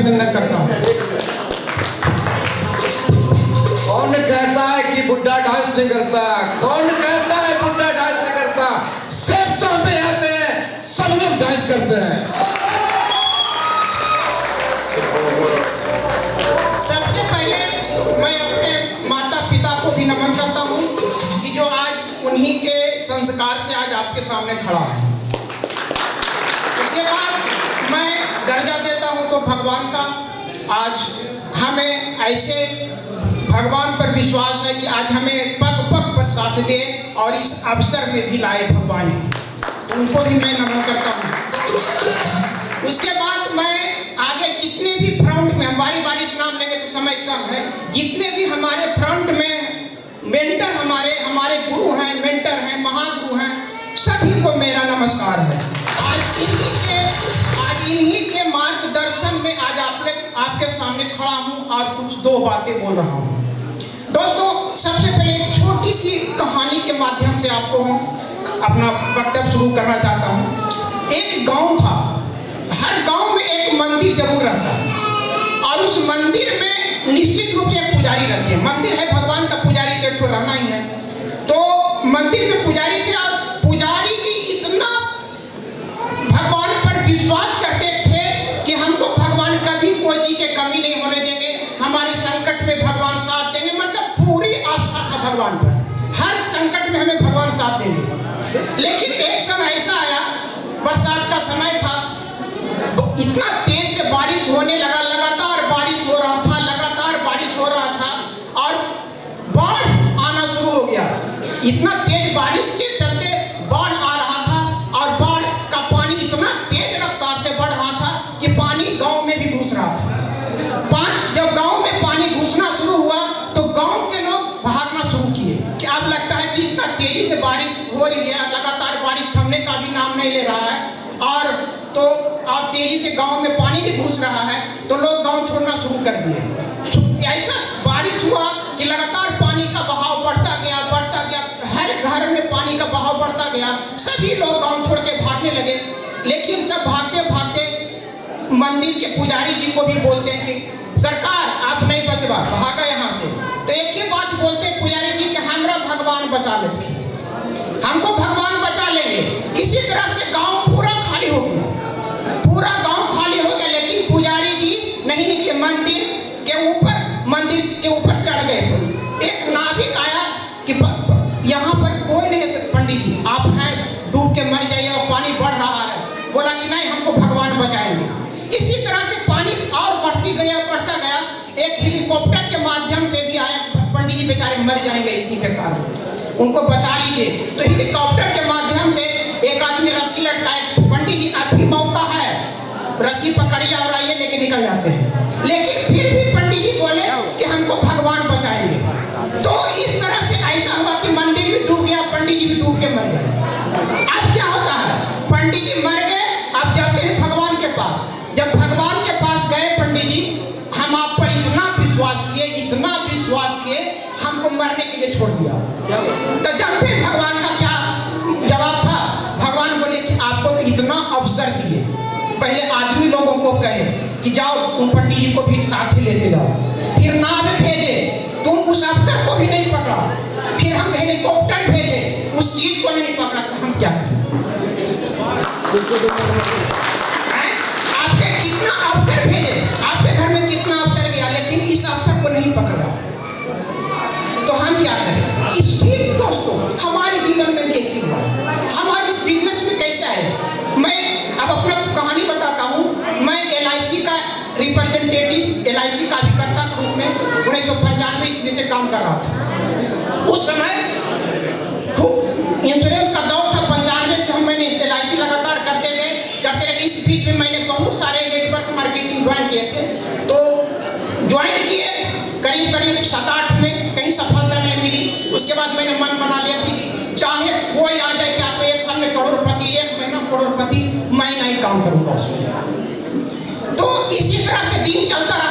अभिनंदन करता हूँ। कौन कहता है कि बुड्ढा डांस नहीं करता? कौन कहता है बुड्ढा डांस नहीं करता? सब तो हमें आते हैं, सब लोग डांस करते हैं। सबसे पहले मैं अपने माता पिता को भी नमन करता हूँ कि जो आज उन्हीं के संस्कार से आज आपके सामने खड़ा है। उसके बाद मैं दर्जा देता हूँ तो भगवान का। आज हमें ऐसे भगवान पर विश्वास है कि आज हमें पग पग पर साथ दे और इस अवसर में भी लाए भगवान ही, उनको भी मैं नमन करता हूँ। उसके बाद मैं आगे जितने भी फ्रंट में, हम बारी बारी से नाम लेंगे तो समय कम है, जितने भी हमारे फ्रंट में मेंटर हमारे गुरु हैं, मेंटर हैं, महागुरु हैं, सभी को मेरा नमस्कार है। आज इन्हीं के मार्गदर्शन में आज आपके सामने खड़ा हूँ और कुछ दो बातें बोल रहा हूँ। दोस्तों, सबसे पहले एक छोटी सी कहानी के माध्यम से आपको अपना वक्तव्य शुरू करना चाहता हूँ। एक गांव था, हर गांव में एक मंदिर जरूर रहता है और उस मंदिर में निश्चित रूप से एक पुजारी रहते हैं। मंदिर है, भगवान का पुजारी तो रहना ही है। तो मंदिर में पुजारी थे और पुजारी जी इतना भगवान पर विश्वास करते थे कि हमको भगवान कभी कोई चीज की कमी नहीं होने देंगे, हमारे संकट में भगवान साथ देंगे। मतलब पूरी आस्था था भगवान पर, हर संकट में हमें भगवान साथ देंगे। लेकिन एक समय ऐसा आया, बरसात का समय था, इतना तेज से बारिश होने लगा, लगातार बारिश हो रहा था, लगातार बारिश हो रहा था और बाढ़ आना शुरू हो गया। इतना तेज बारिश के चलते बाढ़ आ रहा था और बाढ़ का पानी इतना तेज रफ्तार से बढ़ रहा था कि पानी गांव में भी घुस रहा था। जब गांव में पानी घुसना शुरू हुआ तो गांव के लोग भागना शुरू किए कि अब लगता है कि इतना तेजी से बारिश हो रही है, लगातार बारिश थमने का भी नाम नहीं ले रहा है और तो अब तेजी से गांव में पानी भी घुस रहा है, तो लोग गांव छोड़ना शुरू कर दिए। ऐसा बारिश हुआ कि लगातार पानी का बहाव बढ़ता गया, हर घर में पानी का बहाव बढ़ता गया। सभी लोग गांव छोड़ के भागने लगे। लेकिन सब भागते भागते मंदिर के पुजारी जी को भी बोलते हैं कि सरकार आप नहीं बचवा, भागा यहाँ से। तो एक ही बात बोलते हैं पुजारी जी कि हमरा भगवान बचा लेते, हमको भगवान बचा लेंगे। इसी तरह से गांव पूरा खाली हो गया, पूरा गांव खाली हो गया। लेकिन पुजारी जी नहीं निकले, मंदिर के ऊपर चढ़ गए। एक नाविक आया कि यहाँ पर कोई नहीं है पंडित जी, आप हैं, डूब के मर जाइए और पानी बढ़ रहा है। बोला कि नहीं, हमको भगवान बचाएंगे। इसी तरह से पानी और बढ़ता गया। एक हेलीकॉप्टर के माध्यम से भी आया, पंडित जी बेचारे मर जाएंगे इसी के कारण, उनको बचा लीजिए। तो हेलीकॉप्टर के माध्यम से एक आदमी रस्सी लटकाए, पंडित जी अभी मौका है, रस्सी पकड़िए और आइए, लेके निकल जाते हैं। लेकिन फिर भी पंडित जी बोले कि हमको भगवान बचाएंगे। तो इस तरह से ऐसा हुआ कि मंदिर भी डूब गया, पंडित जी भी डूब के मर गए। अब क्या होता है, पंडित जी मर गए, अब जाते हैं भगवान के पास। जब भगवान के पास गए, पंडित जी हम आप पर इतना विश्वास किए, हमको मरने के लिए छोड़ दिया। तो जानते हैं भगवान का क्या जवाब था? भगवान बोले कि आपको तो इतना अवसर दिए, पहले आदमी लोगों को कहे कि जाओ उन पंडित जी को भी साथ ही लेते जाओ, फिर नाव भेजे, तुम उस अवसर को भी नहीं पकड़ा, फिर हम हेलीकॉप्टर भेजे, उस चीज को नहीं पकड़ा, तो हम क्या करें? आपके कितना अवसर भेजे, आपके घर में कितना अवसर गया, लेकिन इस अवसर को नहीं पकड़ा, तो हम क्या करें? इस ठीक दोस्तों, हमारे जीवन में भी ऐसी हुआ, हमारे इस बिजनेस में कैसा है। मैं अब अपना कहानी बताता हूँ। मैं LIC का रिप्रेजेंटेटिव, LIC का अभिकर्ता के रूप में 1995 ईस्वी से काम कर रहा था। उस समय खूब इंश्योरेंस का दौर था। 95 से मैंने LIC लगातार करते रहे। इस बीच में मैंने बहुत सारे नेटवर्क मार्केटिंग ज्वाइन किए थे। तो ज्वाइन किए करीब 7-8 में, कहीं सफलता नहीं मिली। उसके बाद मैंने मन बना लिया था कि चाहे कोई आ जाए कि आपको 1 साल में करोड़पति, 1 महीना करोड़पति, मैं नहीं काम करूँगा उसमें। तो इसी तरह से दिन चलता रहा।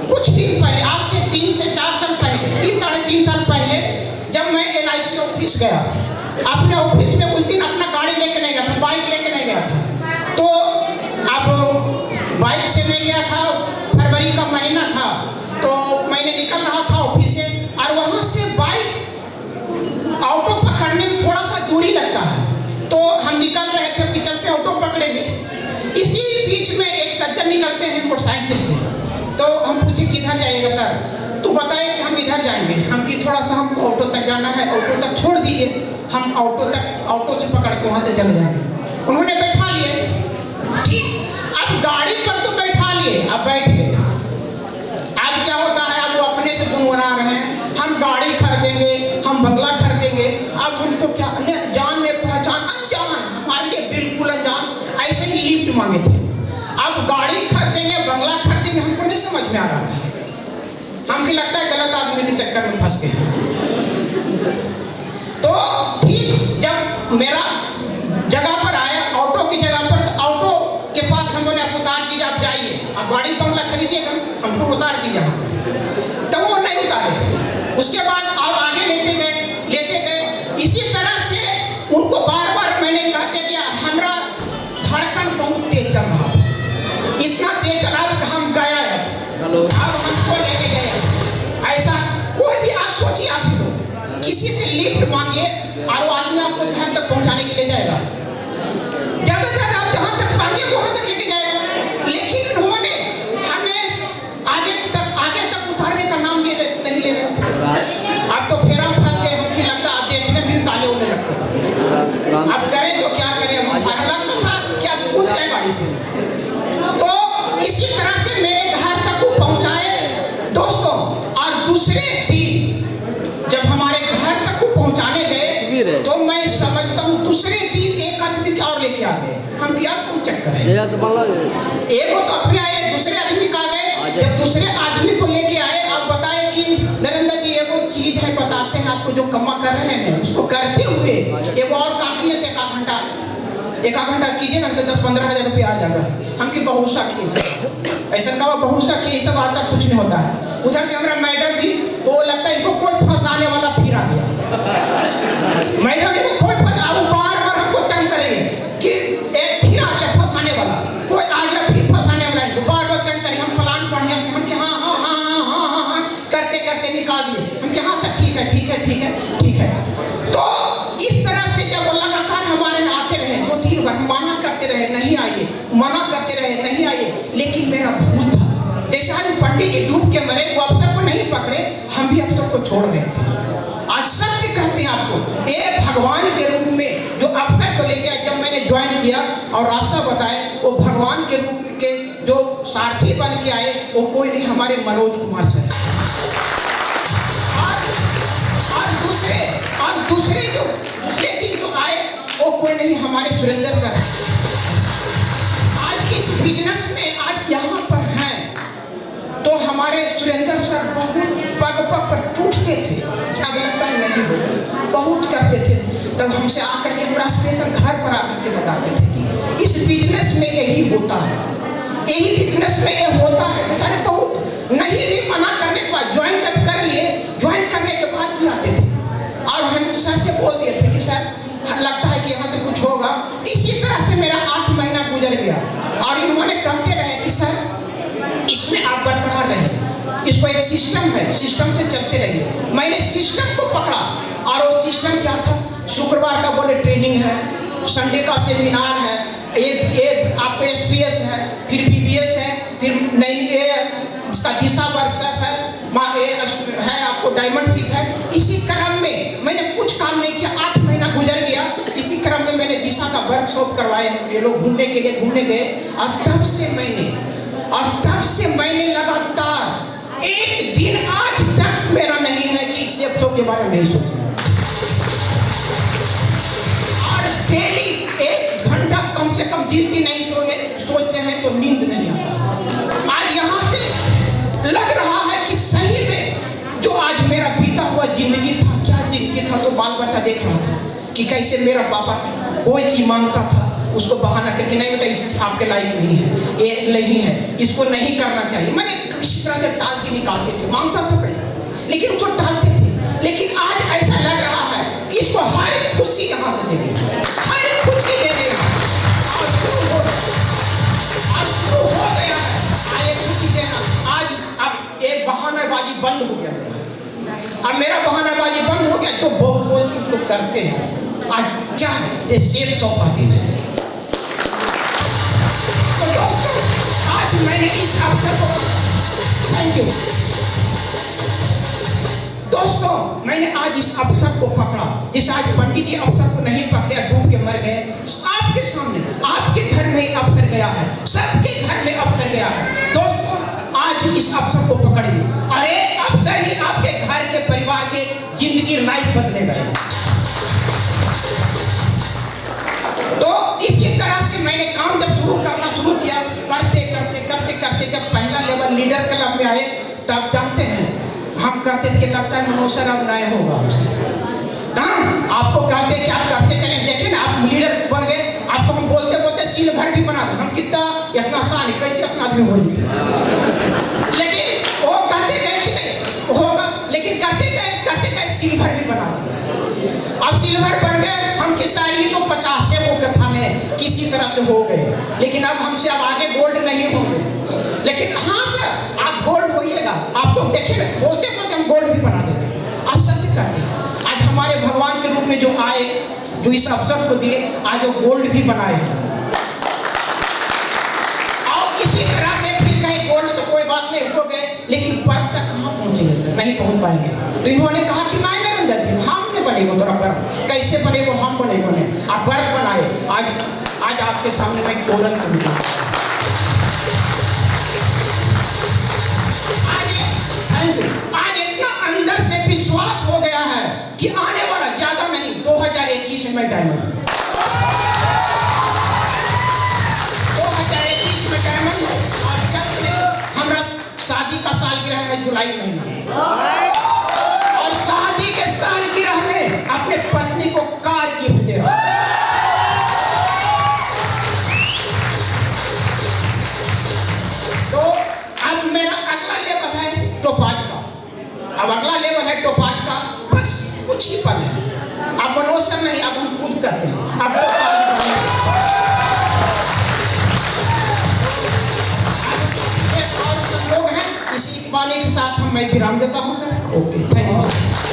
कुछ दिन पहले, आज से 3 से 4 साल पहले, 3-3.5 साल पहले, जब मैं LIC ऑफिस गया, अपने ऑफिस में उस दिन अपना गाड़ी लेके नहीं गया था, बाइक लेके नहीं गया था। तो अब बाइक से मैं गया था, फरवरी का महीना था, तो मैंने निकल रहा था ऑफिस से, और वहाँ से बाइक ऑटो पकड़ने में थोड़ा सा दूरी लगता है, तो हम निकल रहे थे कि चलते ऑटो पकड़ेंगे। इसी बीच में एक सज्जन निकलते हैं मोटरसाइकिल से, तो हम पूछे किधर जाएगा सर? तो बताए कि हम इधर जाएंगे। हम कि थोड़ा सा हमको ऑटो तक जाना है, ऑटो तक छोड़ दीजिए, हम ऑटो से पकड़ के वहाँ से चले जाएंगे। उन्होंने बैठा लिए, ठीक। अब गाड़ी पर तो बैठा लिए, अब बैठ गए। अब क्या होता है, अब वो अपने से गुनगुना रहे हैं, हम गाड़ी खरीदेंगे, हम बंगला खरीदेंगे। अब हम तो क्या जान में पहचान अनजान, हमारे लिए बिल्कुल अनजान, ऐसे ही लिफ्ट मांगे थे। अब गाड़ी खरीदेंगे, बंगला खरीदेंगे, हमको नहीं समझ में आ रहा था। हमको लगता है गलत आदमी के चक्कर में फंस गए। तो ठीक जब मेरा जगह पर आया, ऑटो की जगह पर, तो ऑटो के पास हम बोले आप उतार दीजिए, आप जाइए, आप गाड़ी बंगला खरीदिएगा, हमको उतार दीजिए यहाँ पर। तो वो नहीं उतारे। उसके बाद आप आगे लेते गए। इसी तरह से उनको बार बार मैंने कहते कि हमारा धड़कन बहुत तेज चल रहा था, इतना तेज चला कि हम गया अब हमको लेके गए। ऐसा कोई भी आज सोचिए, आप ही लोग किसी से लिफ्ट मांगिए और वो आदमी आपको घर तक पहुंचाने के लिए जाएगा, ज्यादा आप जहां तक मांगिए वहां तक लेके जाएगा। लेकिन उन्होंने हमें आगे तक उतारने का नाम नहीं ले रहे थे। अब तो फिर हम फंस गए। हमको लगता है देखने में काले होने लगते थे। अब करें तो क्या करें, हम लगता था कि अब कूद जाए गाड़ी से। तो इसी तरह से मेरे घर तक वो पहुंचाए दोस्तों। और दूसरे दिन जब हमारे घर तक वो पहुंचाने गए, तो मैं समझता हूँ दूसरे दिन एक आदमी और लेके आ गए। हम क्या कौन चक्कर है, एक वो तो अपने आए, दूसरे आदमी का गए। जब दूसरे आदमी को लेके आए, आप बताए कि नरेंद्र जी एगो चीज है, बताते हैं आपको, जो कमा कर रहे हैं उसको करते हुए एगो और काम किए थे, एक आध घंटा कीजिएगा तो 10-15 हज़ार रुपया आ जाएगा। हम की बहुसा किए सब, ऐसा कहा बहुसा किए, सब आता कुछ नहीं होता है। उधर से हमारा मैडम भी, वो लगता है इनको कोई फंसाने वाला फिर आ गया। मैडम इनको कोई बार हमको तंग करेंगे कि एक फिर आ गया फंसाने वाला, कोई आ गया फिर फंसाने वाला, बार तंग करें। हम फलान पढ़े, हम कि हाँ करते निकाल दिए। हम कि हाँ सर ठीक है। तो इस तरह से जब वो लगातार हमारे यहाँ आते रहे, 2-3 बार मना करते रहे, नहीं आइए, लेकिन मेरा भूल था। जैसे आज पंडित जी डूब के मरे, वो अफसर को नहीं पकड़े, हम भी अफसर को छोड़ रहे थे। आज सत्य कहते हैं आपको, ये भगवान के रूप में जो अफसर को लेके जब मैंने ज्वाइन किया और रास्ता बताए, वो भगवान के रूप के जो सारथी बन के आए, वो कोई नहीं, हमारे मनोज कुमार सर। और दूसरे दिन जो आए, वो कोई नहीं, हमारे सुरेंद्र सर। आज इस बिजनेस में आज यहाँ पर हैं, तो हमारे सुरेंद्र सर बहुत पग पर टूटते थे, क्या लगता है नहीं हो, बहुत करते थे। तब हमसे आकर के हमारा स्पेशल घर पर आकर के बताते थे कि इस बिजनेस में यही होता है, यही बिजनेस में ये होता है। बेचारे बहुत नहीं भी मना करने के बाद ज्वाइन जब कर लिए, ज्वाइन करने के बाद भी आते थे और हम सर से बोल दिए थे कि सर लगता है कि यहाँ से कुछ होगा। इसी तरह से मेरा 8 महीना गुजर गया और इन्होंने कहते रहे कि सर इसमें आप बरकरार रहिए, इसको एक सिस्टम है, सिस्टम से चलते रहिए। मैंने सिस्टम को पकड़ा और वो सिस्टम क्या था, शुक्रवार का बोले ट्रेनिंग है, संडे का सेमिनार है, ये आपको SPS है, फिर BBS है, फिर नई इसका दिशा वर्कशॉप है आपको डायमंड सीख है। इसी क्रम में मैंने कुछ काम नहीं किया, 8 महीना गुजर गया। इसी क्रम में मैंने दिशा का वर्कशॉप करवाया, ये लोग घूमने गए और तब से मैंने लगातार एक दिन आज तक मेरा नहीं है कि इस शब्दों के बारे में नहीं सोचा। और डेली 1 घंटा कम से कम 10 दिन नहीं सोचते हैं तो नींद नहीं आता। आज यहाँ से लग रहा है कि सही में जो आज मेरा बीता हुआ जिंदगी था, क्या जिंदगी था, तो बाल बच्चा देख रहा था कि कैसे मेरा पापा कोई चीज मांगता था, उसको बहाना करके नहीं बेटा आपके लायक नहीं है, ये नहीं है, इसको नहीं करना चाहिए। मैंने किसी तरह से टाल के निकालते थे, मांगता था पैसा लेकिन उसको टालते थे। लेकिन आज ऐसा लग रहा है कि इसको हर खुशी यहाँ से देंगे, हर खुशी देंगे। और शुरू हो गया अब मेरा बहानाबाजी बंद हो गया, जो बोलती उसको करते हैं। आज क्या है, ये सेब तो का दिन है। तो दोस्तों, आज मैंने इस अवसर को, थैंक यू दोस्तों, मैंने आज इस अवसर को पकड़ा। जिस आज पंडित जी अवसर को नहीं पकड़े, डूब के मर गए, आपके सामने, आपके घर में ही अवसर गया है, सबके घर में अवसर गया है। दोस्तों, आज इस अवसर को पकड़िए। अरे अवसर ही आपके घर के, परिवार के जिंदगी लाइफ बदले गए। तो इसी तरह से मैंने काम जब करना शुरू किया, करते करते जब पहला लेवल लीडर क्लब में आए, तब जानते हैं हम कहते थे कि लगता है मनोज सर अब नया होगा हमसे। आपको कहते कि आप करते चले, देखे ना आप लीडर बन गए, आपको हम बोलते बोलते सिल्वर भी बना दे। हम कितना इतना आसान है, कैसे अपना आदमी हो जाते, लेकिन वो कहते गए कि नहीं होगा, लेकिन करते गए सिल्वर भी बना दिए। अब सिल्वर बन गए, हम की शायरी तो 50 वो कथा में किसी तरह से हो गए, लेकिन अब हमसे अब आगे गोल्ड नहीं होंगे। लेकिन हाँ सर, आप गोल्ड होइएगा। आप लोग देखे ना, बोलते बोलते हम गोल्ड भी बना देते। आज सत्य करते, आज हमारे भगवान के रूप में जो आए, जो इस अवसर को दिए, आज वो गोल्ड भी बनाए। और इसी तरह से फिर कहीं गोल्ड तो कोई बात नहीं हो गए, लेकिन पर्व तक कहाँ पहुंचेंगे सर, नहीं पहुंच पाएंगे। तो इन्होंने कहा कि नहीं नरेंद्र जी, हम नहीं बने वो तोरा पर्व, कैसे बने वो हम बने आप पर्व बनाए। आज आपके सामने मैं गोल्ड करूँगा। आज इतना अंदर से विश्वास हो गया है कि आने वाला ज्यादा नहीं, 2021 में डायमंड, 2021 में डायमंड। और जब हमारा शादी का सालगिरह है जुलाई महीना में, और शादी के सालगिरह में अपने पत्नी को कार गिफ्ट दे रहा है। तो अब मेरा अगला लेवल है टोपाज का। अब अगला लेवल है टोपाज का, बस कुछ ही पल है। अब मनोज सर नहीं, अब हम खुद करते हैं। अब लोग हैं, इसी वाले के साथ हम मैं विराम देता हूँ सर। Okay, thank you.